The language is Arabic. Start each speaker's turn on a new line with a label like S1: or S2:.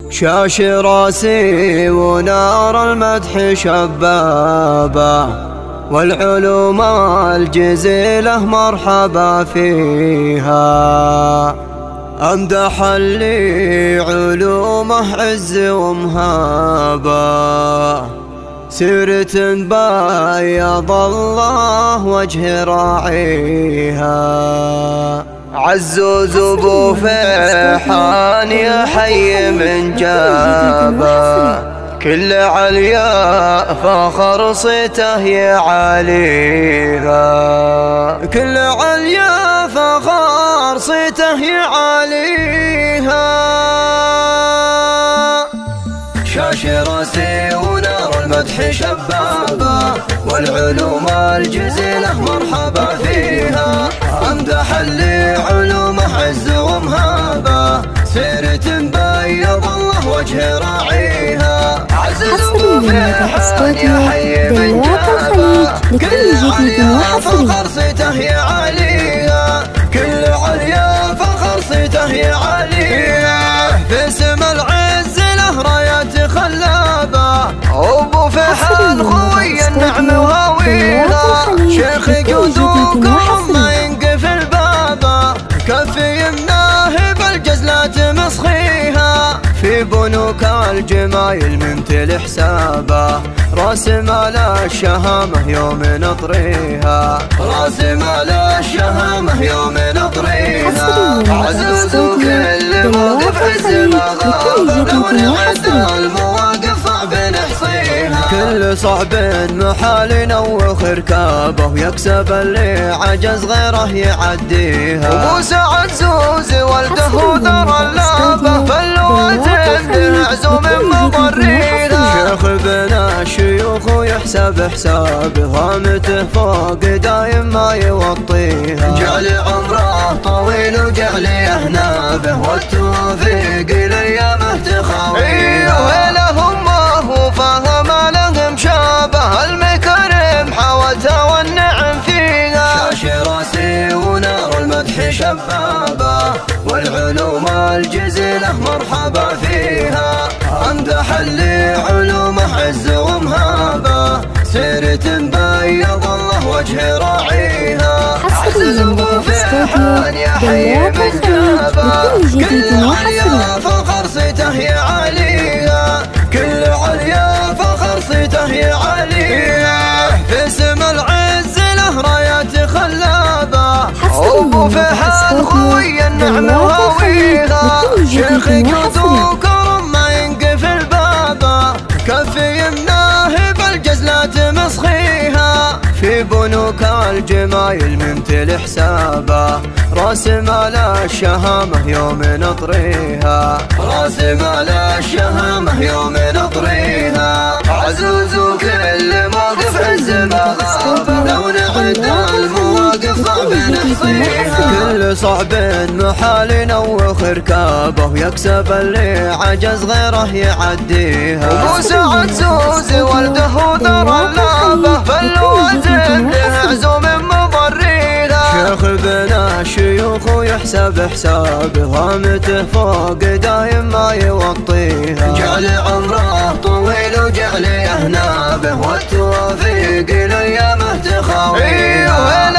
S1: شاش راسي ونار المدح شبابة، والعلوم الجزيلة مرحبا فيها. أمدح اللي علومه عز ومهابة، سيرة بيض الله وجه راعيها. عزوز ابو فيحان يا حي من جابه، كل عليا فخر صيته يعاليها. كل عليا فخر صيته يعاليها. شاش راسي ونار المدح شبابه، والعلوم الجزيلة مرحبا فيها. أمدح اللي علومه عز ومهابة، سيرة بيض الله وجه راعيها.
S2: حصريا موقع استوديو دلوات الخليج لكل جديد وحصري.
S1: صيته يعاليها، كل عليا فخر صيته يعاليها. في سما العز له رايات خلابة، أبو فيحان خوي النعم وهاويها. شيخ جودكم ما ينقفل بابه، كفي يمناه بالجزلات مسخيها. في بنوك الجمايل ممتل حسابه، راس مال الشهامة يوم نطريها. راس مال الشهامة يوم نطريها. عزوز وكل موقف عز مغابة، لو نعد المواقف صعب نحصيها. كل صعب محال ينوخ ركابه، ويكسب اللي عجز غيره يعديها. ابو سعد زوزي ولده ذر اللابه، فالواتم بالعزوم مضريها. شيخ بنا الشيوخ ويحسب حسابه، هامته فوق دايم ما يوطيها. جعل عمره طويل وجعل اهنابه، والتوفيق لايامه تخاويها. ويلهم ما هو فهم لهم شابه، المكارم حوتها والنعم فيها. شاش راسي ونار المدح شبابه، والعلوم الجزيلة مرحبا فيها. أمدح اللي علومه عز ومهابة، سيرة بيض الله وجه راعيها. عزز ابو فيحان يا حي من جابه، كل عليا فخر صيته يعاليها. كل عليا فخر صيته يعاليها. في سما العز له رايات خلابة، أبو فيحان خوي النعم وهاويها. شيخ جودكم ما ينقفل بابه، كفي يمناه بالجزلات مسخيها. في بنوك الجمايل ممتل حسابه، راس مال الشهامة يوم نطريها. راس مال الشهامة يوم نطريها. عزوز وكل موقف عز مغابة، لو نعد المواقف صعب نحصيها. كل صعب محال ينوخ ركابه، ويكسب اللي عجز غيره يعديها. ابو سعد زوزي ولده ذر اللابه، فالواتم بالعزوم مضريها. شيخ بنا الشيوخ ويحسب حسابه، هامته فوق دايم ما يوطيها. جعل عمره طويل وجعل اهنابه، والتوفيق لايامه تخاويها.